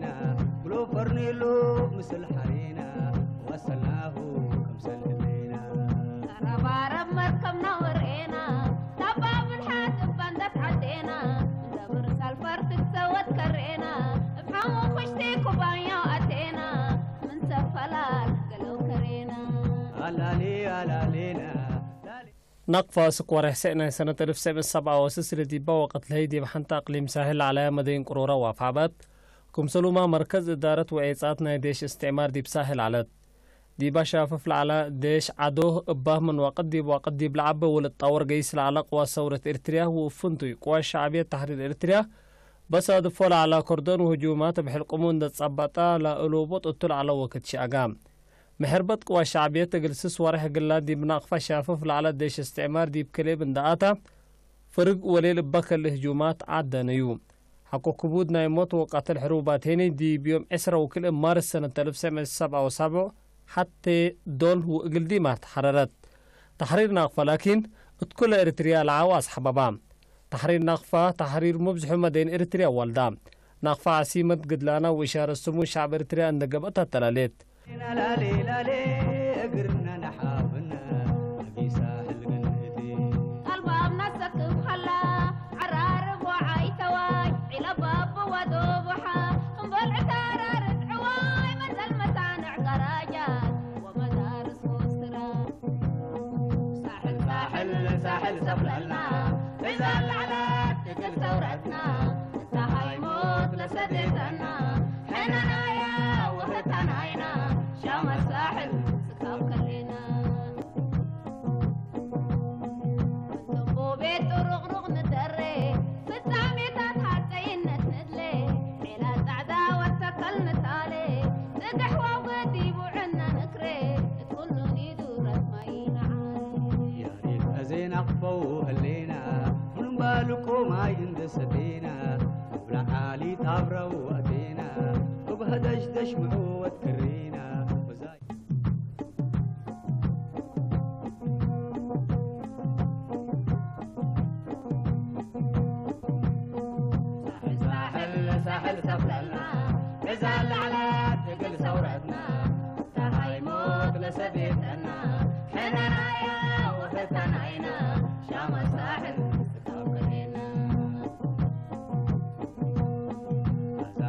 علينا ولو فرنيلو مثل حرينا وصلناه كم سلمينا ربارب مركبنا ورقينا طباب الحاسب بندت عدينا دبر سالفر تتسوت كرينا افهموا خشتي كوبايا واتينا من سفلال قالوا كرينا علينا نقفة سكوره سنة 1907 ديبا وقت الهيدي بحنطة أقليم ساحل على مدينة قرورة وفعبات كمسلومة مركز إدارة وإيصاتنا ديش استعمار ديب ساحل على ديبا شافف على ديش عدوه إباه من وقت ديب العبة وللطور قيس العلاق وثورة إريتريا وفنتو قوى الشعبية تحرير إريتريا بس هدفول على كردون وهجومات بحلقمون دا تصبطا لألوبوت اطل على وقت شاقام محربت قوى الشعبية تجلسس ورح قلا ديب ناقفة شافف على ديش استعمار ديب كليب انداتا فرق وليل بكر الهجومات عدا نيوم حقو كبود نايموت وقتل حروبات هيني دي بيوم 10 وكل مارس سنة 1977 حتى دول وقل دي ما تحررت تحرير ناقفة لكن اتكل إريتريا العواص حبابام تحرير ناقفة تحرير مبزح مدين إريتريا والدام ناقفة عسيمة قدلانا وإشارة سمو شعب إريتريا عند قبطها التلاليت لا قرنا نحافنا نبي ساحل قنتي الباب نسك بخلا عرارب وعايتواي على باب ودوبحا انبلع تارار عواي منزل مسانع قراجات ومدارس وسرا ساحل سفلنا إذا العلات تقل ثورتنا انت هاي موت لسديتنا حيننا يا وهتنا عينا شام الساحل سكاب كلنا تنبو بيت ورغرغ ندري بالتعميتات حتى ندلي علا سعدا واتكل نتالي ندح وغدي وعنا نكري كل ندورت ما ينعالي يا ريت أزين أقفوا هلينا من بالكم ما يندسدينا ولا حالي تابرا وأدينا وبهدش دشمعوا وتكرينا ساحل سفلنا إذا العلات تقل ثورتنا تهاي موت لسبيتنا حننا يا وفتنا عينا شام الساحل سكاب كلنا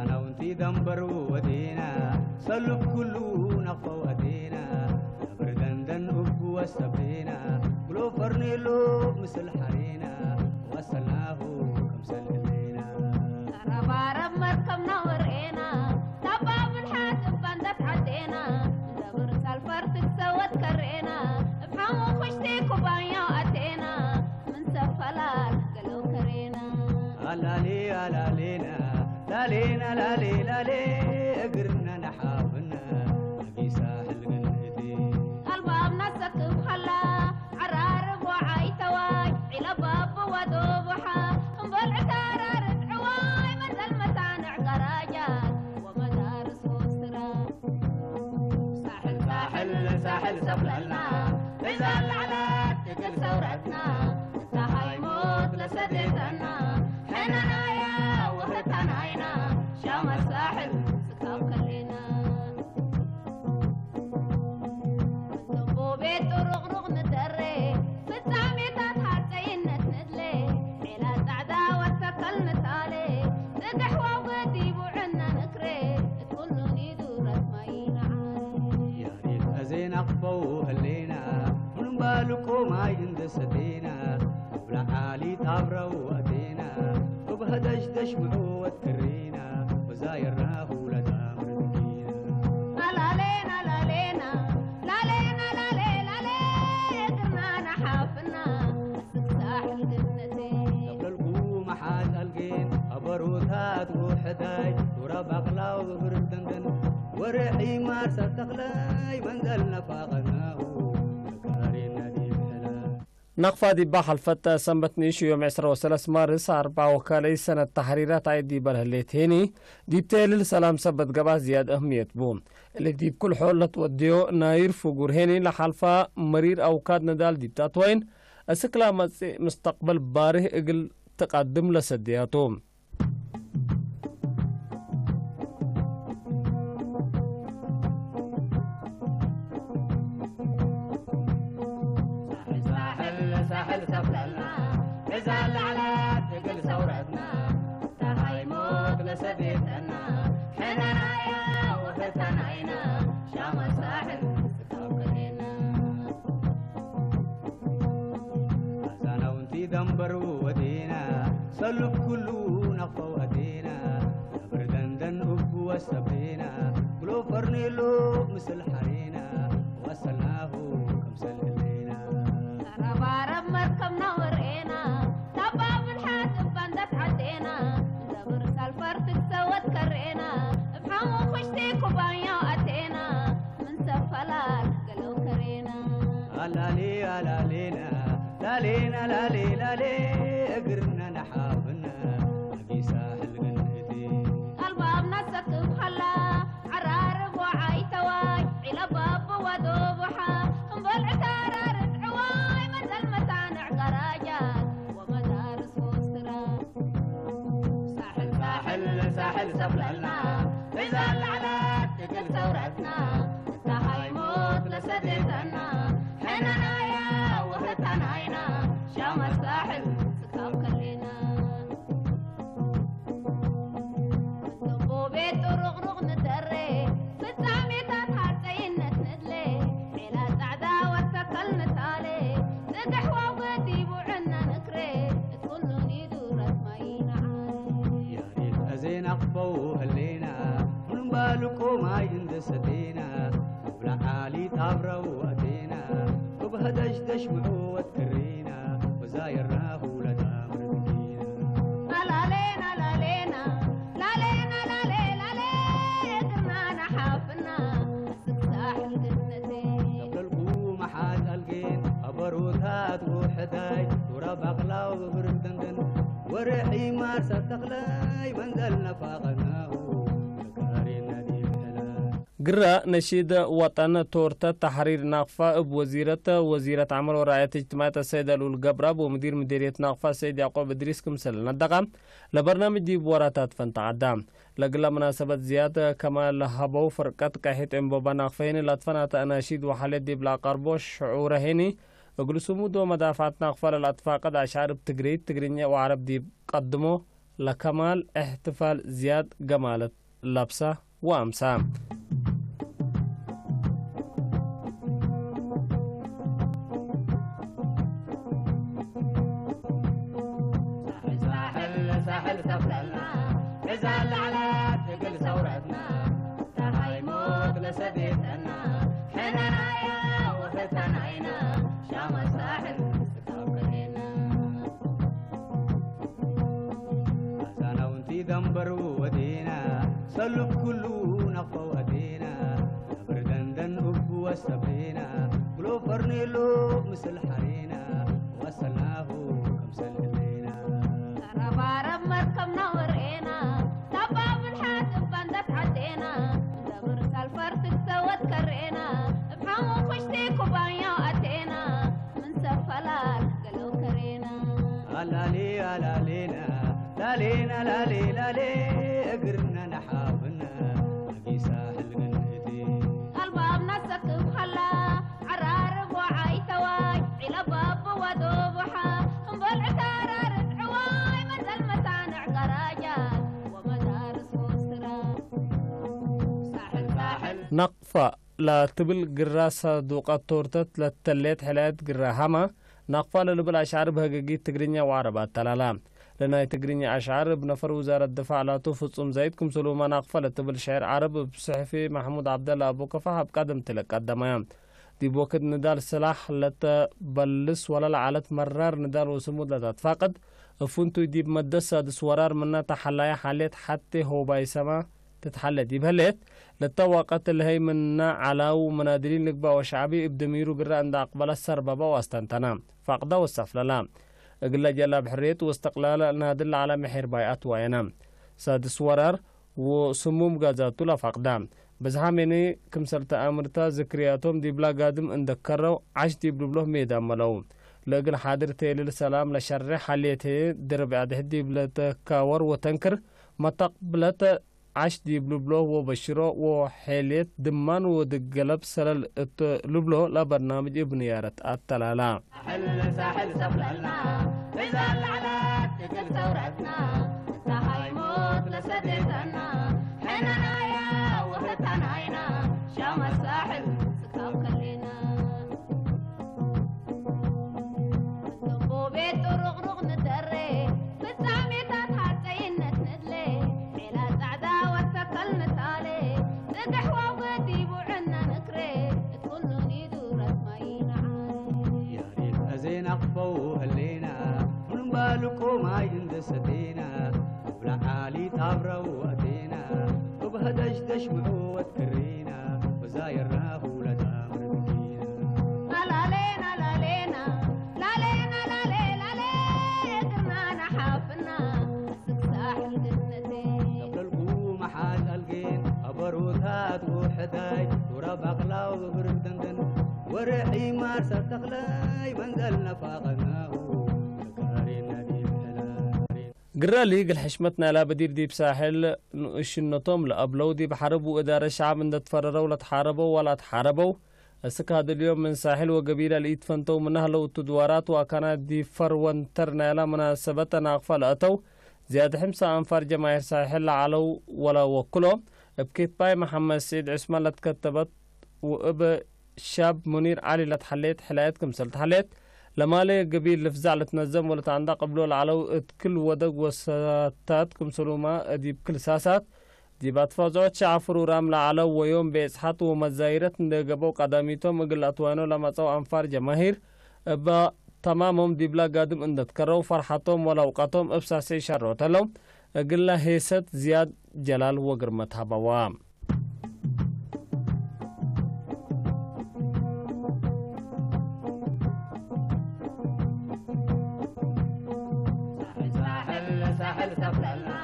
أنا وانتي دنبر ودينا سلب كله نقفة ودينا بردندن أبو وسبينا ولو فرنيلو مثل حرينا وصلناه كم سلمينا ربارب مركبنا ورقينا طباب الحاسب بندت عدينا دبر سالفر تتسوت كرينا افهموا خشتي كوبايا واتينا من سفلال قالوا كرينا لا قرنا نحافنا نبي ساحل قنتي الباب نسك بخلا عرارب وعايتواي على باب ودوبحا انبلع تارار عواي منزل مسانع قراجات ومدارس وسرا ساحل سفلنا إذا العلات تقل ثورتنا انت هاي موت لسديتنا حيننا يا وهتنا عينا شام الساحل سكاب كلنا تنبو بيت ورغرغ ندري بالتعميتات حتى ندلي علا سعدا واتكل نتالي ندح وغدي وعنا نكري كل ندورت ما ينعالي يا ريت أزين أقفوا هلينا من بالكم ما يندسدينا ولا حالي تابرا وأدينا وبهدش دشمعوا وتكرينا وزايرناه لدامر دقينا لا لينا قرنا نحافنا ساحل قنتي قبل القوم حاد القين أبروتات وحداي ورب أقلا وبردندن ورحي مارسة تخلاي منزلنا فاقناه كارينا دي بحلا نقفة ديبا حلفت سنبت نيشو يوم 10 مارس 4 وكالي سنة تحريرات عيد ديبا الهليتيني ديبتالي السلام سبت قبع زياد أهمية بوم اللي ديب كل حولة وديو ناير فوقور هيني لحلفة مرير أوكاد ندال ديبتات وين أسكلا مستقبل باره اقل تقدم لسدياتهم عينا شام الساحل تتوكلنا أنا وانتي دنبرو ودينا سلف كله نقفة ودينا بردندن أبو وسبينا كلو فرنيلو مثل حرينا وصلناه كمسل اللينا ربارب مركبنا ورقينا طباب الحاسب بندت عدينا دبر سالفر تتسوت كرينا بحمو خشتي كوبايا وأتينا من سفلال قلو كرينا ألالي ألالينا لالينا لالي لالي قرنا نحافنا أبي ساحل قنتي الباب نسك بخلا عرارب وعاي تواي علا باب ودوبحا انبلع تارار عواي منزل مسانع قراجات ومدارس وسرا ساحل ساحل ساحل سفلنا إذا العلات تقل ثورتنا انت هاي موت لسديتنا حيننا يا وهتنا عينا شام الساحل تتوكلنا بيت رغرغ ندري بالزعميتات هاتين ندلي علا سعدا واتكل نتالي ندح وغدي بوعنا نكري تكونوني دورة ماينا عالي يا ريت أزين أقفو هلينا من بالكو ما يندستينا ولا حالي تابرو وأتينا وبهدش دشمعو وتكرينا وزايرناه لدى مرتكينا لا لينا لا لينا لا لينا لا لي لا لي قرنا نحافنا الساحل قنتي تقلقو محاد القين أبروتات وحداي ورب أغلا وبرد دندن ورحي ما ستخلاي منزلنا فاقناه كارينا دي بحلا قرأ نشيد وطن تورتا تحرير ناقفة وزيرة عمل ورعاية اجتماعات السيدة القبراب ومدير مديرية ناقفة السيد يعقوب إدريس كمسل ندقم لبرنامج دي بوراتات فانتعدام لقلا مناسبة زيادة كما لهبو فرقات كاحيت انبوبا ناقفين لاتفنات أناشيد وحالات دي بلا قربوش شعورهيني اقلو سمود ومدافعات ناقفة للأطفاق قد أشعار بتقريد تقرينيا وعرب دي قدمو لكمال احتفال زياد جمالة لبسة وأمسام ساحل سفلنا إذا العلات تقل ثورتنا تهاي موت لسديتنا حيننا يا وفتنا عينا شام الساحل تتوكلنا أنا وانتي دنبرو ودينا سلف كله نقفة ودينا بردندن أبو وسبينا كلو فرنيلو مثل حرينا وصلناه كمسل اللينا ربارب مركبنا ورقينا طباب الحاسب بندت عدينا دبر سالفر تتسوت كرينا بحمو خشتي كوبايا وأتينا من سفلال قلو كرينا ألالي ألالينا لالينا لالي لالي قرنا نحافنا أبي ساحل قنتي الباب نسك بخلا عرارب وعاي تواي علا باب ودوبحا انبلع تارار عواي منزل مسانع قراجات ومدارس وسرا ساحل ساحل نقفة لا تبل قراسة دوقات تورتت لتليت حلات قراهما نقفة للبل أشعار بهجاجيت تقرينيا وعربات تلالام لنا تقرينيا أشعار بنفر وزارة الدفاع لا تفصم زايدكم سلوما نقفة لتبل شعر عرب بصحفي محمود عبد الله أبو كفاها بقدم تلك قدميام دي بوكد ندال سلاح لتبلس ولا العالت مرار ندال وسمود لتتفاقد فونتو دي بمدسة دسورار منا تحلايا حاليت حتى هو بايسما تتحلى دي بهلت للتوقت اللي هي منا علاو منادلين لقبا وشعبي ابدميرو قرأ عند أقبل السربابا واستنتنا فاقدا والسفللا اقلا جلا بحريت واستقلال نادل على محير بايات وينام سادس ورار وسموم غازاتو لفاقدا بزهاميني كمسل تأمرتا ذكرياتهم دي بلا قادم اندكروا عش دي بلوبلوه ميدان ملو لقل حاضر تيلي السلام لشرح حاليته درب عده دي بلا تكاور وتنكر متقبلت عش دي بلوبلو وبشرو وحيليت دمان ودقلب سلال لبلو لبرنامج ابن يارت التلالا ساحل سفلنا إذا العلات تقل ثورتنا انت هاي موت لسديتنا حيننا يا وفتنا عينا شام الساحل سكاب كلنا دقو بيت رغرغ ندري بالزعميتات حتين ندلي حيلا سعدا واتكل نتالي نقح وغدي بوعنا نكري تكونوني دورت ماينا عالي يا ريت أزين أخفو هلينا من بالكو ما يندستينا ولا حالي تابرو أدينا وبهدش دشمعو وتكرينا وزايرناه لدى مرتكينا لا لينا لا لينا لا لينا لا لي لا لي قرنا نحافنا ساحل قنتين قبل القوم حال القين أبروتات وحداي ورب أقلاو برد دندن ورحي مارسة تخلاي منزلنا فاقناه كارينا دي الحلال قرالي قل حشمتنا لا بدير ديب ساحل نقش النطوم لأبلو دي بحاربوا إدارة الشعب من تفرروا لا تحاربوا ولا تحاربوا السك هذا اليوم من ساحل وقبيلة اللي يتفنتوا منها لو تدوارات وكانت دي فروان ترنا مناسبتنا أغفال أتو زيادة حمسة أنفار جماهير ساحل علو ولا وكلو بكيت باي محمد سيد عثمان لتكتبت وأب شاب منير علي لتحليت حلايتكم سلتحليت لما لي قبيل لفزع لتنظم ولا تعندق قبلو العلو كل ودق وساتاتكم سلوما دي بكل ساسات دي باتفازوات شعفرو راملا علو ويوم بإسحات ومزايرت ندقبو قداميتو مقل أطوانو لما تو أنفار جماهير با تمامهم دي بلا قادم اندت كرو فرحتهم ولوقتهم ابساسي شروتلو قل هيست زياد جلال وقرمتها بوام ساحل سفلنا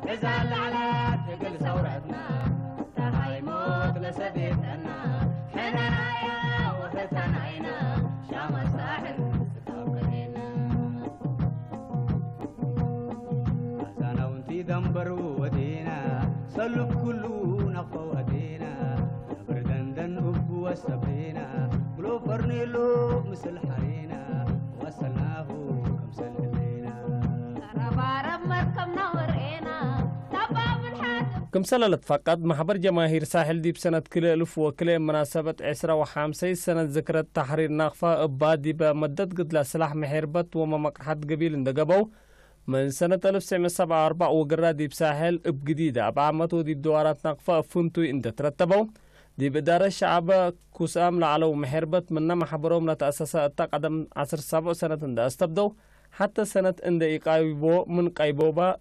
نزال على تقل ثورتنا تهاي موت لسديتنا حنا يا وفتنا عينا شام الساحل سكاب كلنا أنا وانتي دنبرو ودينا سلب كله نقفو ودينا بردندن أبو وسبينا ولو فرنيلو مثل حرينا وصلناه كمسل اللينا ربارب مركبنا ورقينا تباب الحاتم كمسلا لتفقد محبر جماهير ساحل دي بسنة كل ألف وكل مناسبة 10 سنة ذكرى تحرير ناقفة أبادي بمدد قد لسلاح محربت وما مقرحات قبيل اندقبو من سنة 1974 وقرا دي بساحل بجديدة بعمتو دي بدوارات ناقفة فنتو اند ترتبو دي بإدارة الشعب كوسام لعلو محربت مننا محبروم لتأسس التقدم 17 سنة اند استبدو حتى سنة اند إيقايبو من قايبوبا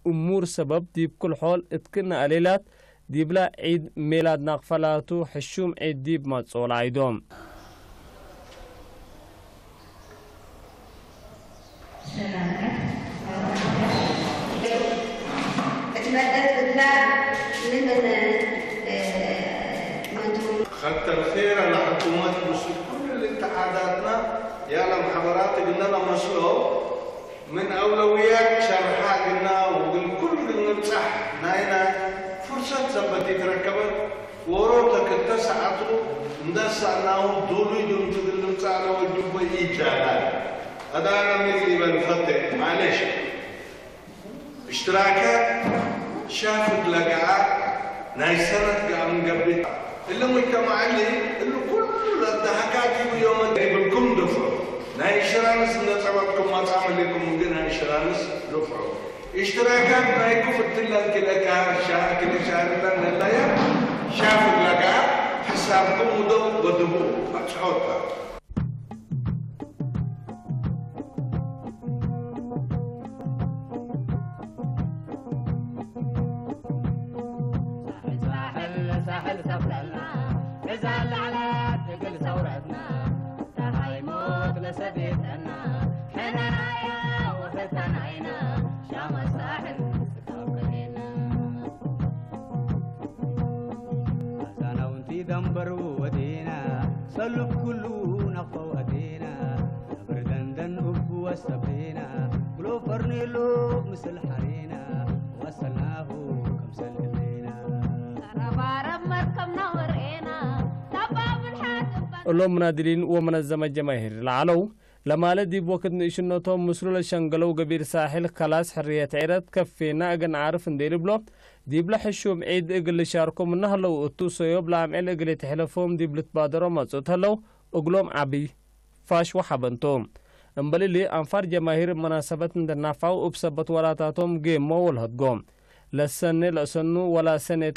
أمور سبب دي بكل حول اتكنا قليلات دي بلا عيد ميلاد ناقفلاتو حشوم عيد دي بمتصول عيدوم خدت الخير على حكومات مصر كل الاتحاداتنا يا محاضرات قلنا لها مشروع من أولويات شرحها قلنا وبالكل نمسح ناينا فرصة زبط يتركبت وروتك التسعة ندسعناه دولي دون تقل نمسعنا والجبة إيجالا هذا أنا مثلي بنفتح معلش اشتراكات شافت لقاء ناي سنة قاعد نقبل اللي مجتمع اللي كل الضحكات يوم بالكم دفعوا ناي شرانس نتعبتكم ما تعمل لكم ممكن هاي شرانس دفعوا اشتراكات ناي كفت لك كده كشهر كده شهر لنا لا يا شافت لقاء حسابكم ودو ودبو أتحوطها ساحل سفلنا نزال على تقل ثورتنا تهاي موت لسديتنا حنا يا وفتنا عينا شام الساحل سكاب كلنا أنا وانتي دنبرو ودينا سلب كله نقفو ودينا بردندن أبو وسبينا ولو فرنيلو مثل حرينا وصلناه كمسل اللينا ربارب مركبنا ورقينا تباب الحاتم اللهم منادلين ومنظمة جماهير العلو لما لدي بوقت نشنوتهم مسلول الشنقلو قبير ساحل خلاص حرية عيرت كفينا اقن عارف ندير بلو ديبلا حشوم عيد اقل شاركم منها لو اتوسو يوبلا عمعل اقل تحلفهم ديبلا تبادروا مزوت هلو اقلوم عبي فاش وحبنتهم انبالي لي انفار جماهير مناسبات ندنافعو وبسبت ولاتاتهم جيم مول هدقوم لسنة لسنو ولا سنة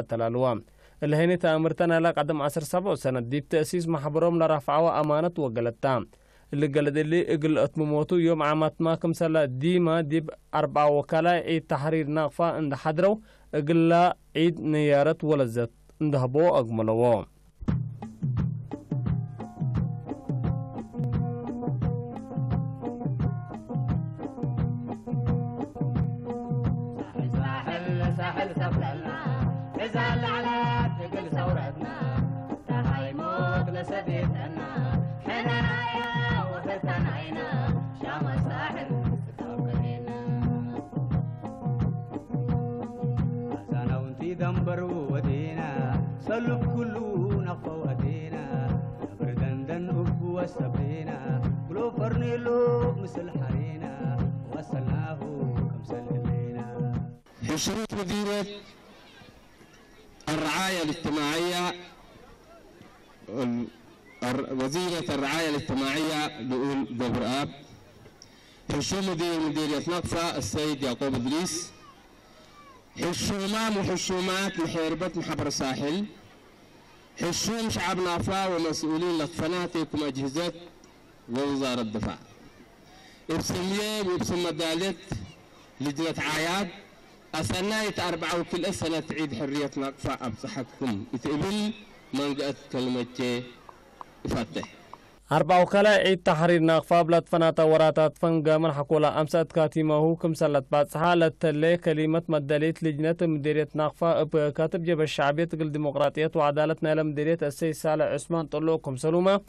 تلالوام الهيني تأمرتنا لك قدم 17 سنة ديب تأسيس محبرهم لرفعوا أمانة وقلتام اللي قلد اللي اقل اتمموتو يوم عامات ماكم سلا ديما ديب 4 وكالا عيد تحرير ناقفة عند حدرو اقل عيد نيارت ولزت اندهبو اقملوو ساحل سفلنا إزال على تقل ثورتنا تهيموت لسديتنا حنا يا وفتنا عينا شام الساحل ستوكلنا أزانا وانتي دنبرو ودينا سلب كله نقفة ودينا بردندن أبو وسبينا قلو فرنيلو مثل حرينا وصلناه كمسل إلينا شروط مديرية الرعاية الاجتماعية وزيرة الرعاية الاجتماعية بقول دبر آب حشوم مديرية نقفة السيد يعقوب إدريس حشومات وحشومات محيربة محبر ساحل حشوم شعب نافع ومسؤولين لطفناتك ومجهزات ووزارة الدفاع ابسمية وابسم مدالة لجنة عاياد أسنايت 4 وكل سنة عيد حرية نقفة أبصحكم يتقبل من قد كلمة فتح 4 وكلا عيد تحرير نقفة بلاد فناتا وراتات فنقا من حقولا أمسات كاتيماهو كم سلت بعد حالة اللي كلمة مداليت لجنة مديرية نقفة كاتب جبهة الشعبية تقل ديمقراطية وعدالة نايلة مديرية السيد صالح عثمان طلوكم سلومة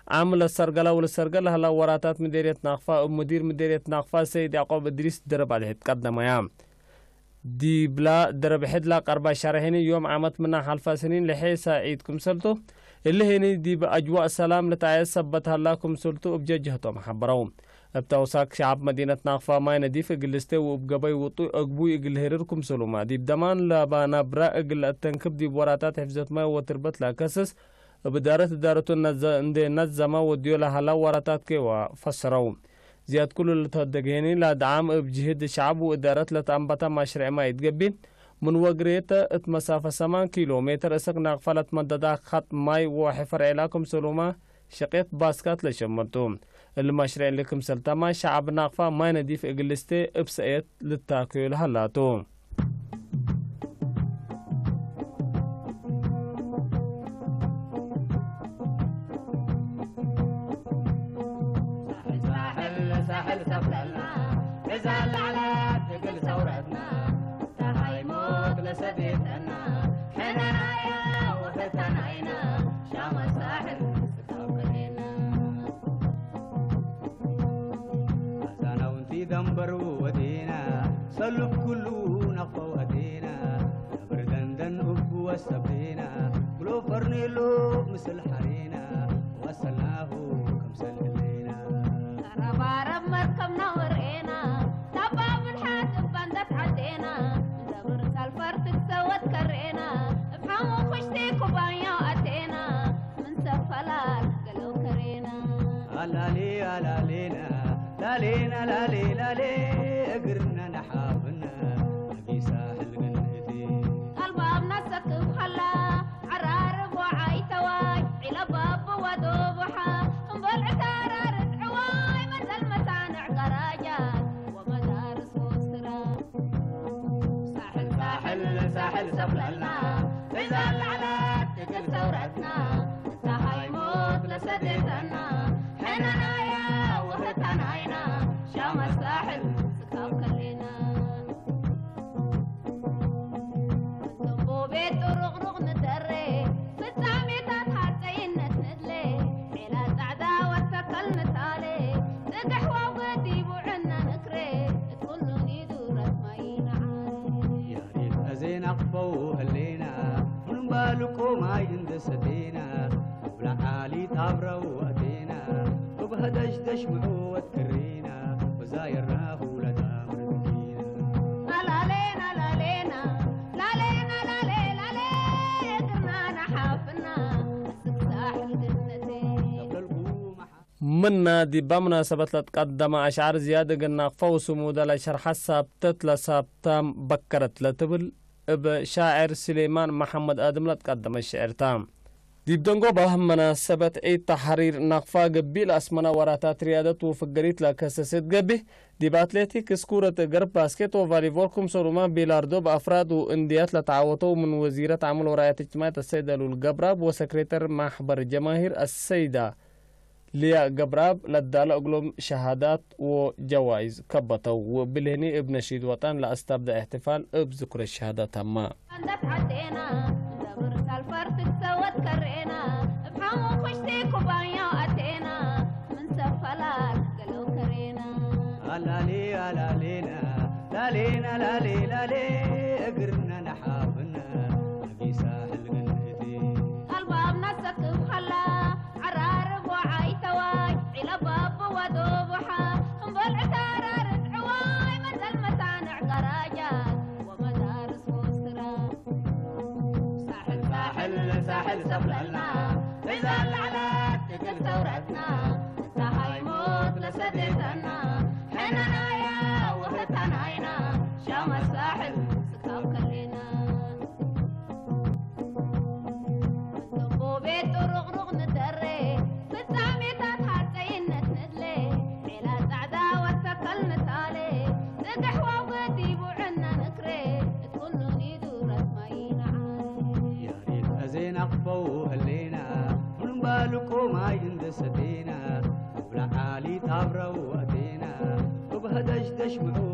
عامل السرقلة والسرقلة هلا وراتات مديرية نقفة مدير مديرية نقفة السيد يعقوب إدريس درب عليه تقدم أيام دي بلا درب حدلا 4 شهرين يوم عامت منا حلفة سنين لحيسا عيدكم سلطو اللي هني دي بأجواء السلام لتعيس سبتها لكم سلطو بججهتو محبرون ابتوساك شعب مدينة ناقفة ما نديف اقلستي وبقبي وطو اقبوي اقل هيرركم سلوما دي بدمان لابانا برا اقل التنكب دي بوراتات حفظت ما وتربط لكسس بدارة نزما وديولا هلا وراتات كي وفسرون زياد كل اللي تهدقيني لدعم بجهد الشعب وإدارة لتأنبتا مشروع ما يتقبل من وقريتا اتمسافة 8 كيلومتر اسق ناقفة مددا خط ماي وحفر علاكم سلوما شقيت باسكات لشمرتوم المشروع لكم سلطما شعب ناقفة ما نديف اقلستي ابسئت للتاكيل هلاتو ساحل سفلنا إزال على تقل ثورتنا تهيموت لسديتنا حنا يا وفتنا عينا شام الساحل ستوكلنا أزانا وانتي دنبرو ودينا سلب كله نقفة ودينا بردندن أبو وسبينا قلو فرنيلو مثل حرينا وصلناه كمسل إلينا ربارب مركبنا ورقينا طباب الحاسب بندت عدينا دبر سالفر تتسوت كرينا افهموا خشتي كوبايا واتينا من سفلال قالوا كرينا لالي لالينا لالينا لالي لالي اقرنا نحافنا اقي ساحل قنتي البابنا سكب خلا عرارب وعايتواي علا باب ودوبحا انبل عتارر عواي مثل مسانع قراجات ومدارس وسرا ساحل ساحل ساحل سفلنا إزال على تقل ثورتنا تهيموت لسديتنا حنا يا وهتنا عينا شام الساحل ستوكلنا بيت رغرغ نتري بالساميتات حتى ندلي حيلا سعدا واتكل مثالي تقحوى ودي وعنا نكري تكونوني دورة ماينا عالي يا ريت أزين أقفو هلينا من بالكو ما يندس دينا ولا حالي تابرو ودينا وبهدش دشمعو وتكرينا وزايرناه لدى مرتكينا لا لينا لا لينا لا لينا لا لي لا لي قرنا نحافنا ساحل جنتي منا دي بمناسبة لتقدم أشعار زيادة قلنا فوس مودا لشرح سابتت لسابتام بكرت لتبل بشاعر سليمان محمد آدم لتقدم الشعر تام دي بدنقو بهم مناسبة اي تحرير نقفا قبيل اسمنا وراتات ريادة وفقريت لكساسات قبه دي باتليتيك سكورة قرب باسكت وفاليفوركم سرومان بيلاردو بأفراد وانديات لتعاوتو من وزيرة عمل ورايات اجتماعية السيدة للقبراب وسكرتر محبر جماهير السيدة ليا قبراب لدال أقلم شهادات وجوائز كبتو وبالهني ابن شيد وطن لأستبدأ احتفال بذكر الشهادات ما عندك عدينا دبر سالفر تتسوت كرينا بحمو خشتي كوبايا أتينا من سفلات قلو كرينا لا لي لا لينا لا لينا لا لي لا لي قرنا نحافنا نبي ساحل جنتي الباب نسك بخلا عرارب وعايتواي على باب ودوبحا بالعتار رجعواي مثل مصانع قراجات ومدارس وسرا ساحل ساحل ساحل سفلنا إذا العلات تقل ثورتنا انت هاي موت لسديتنا حيننا يا وهتناينا شام الساحل سكاب كلنا بيت رغرغ ندري بالسامي تتحركي ندلي علا سعدا واتكل نتالي نقحوا وقدي بوعنا نكري تكونوا نيدو رسمين عالي يا ريت أزين أقفو هلينا من بالكو ما يندستينا ولا حالي تابرو وأتينا وبهدش دشمعو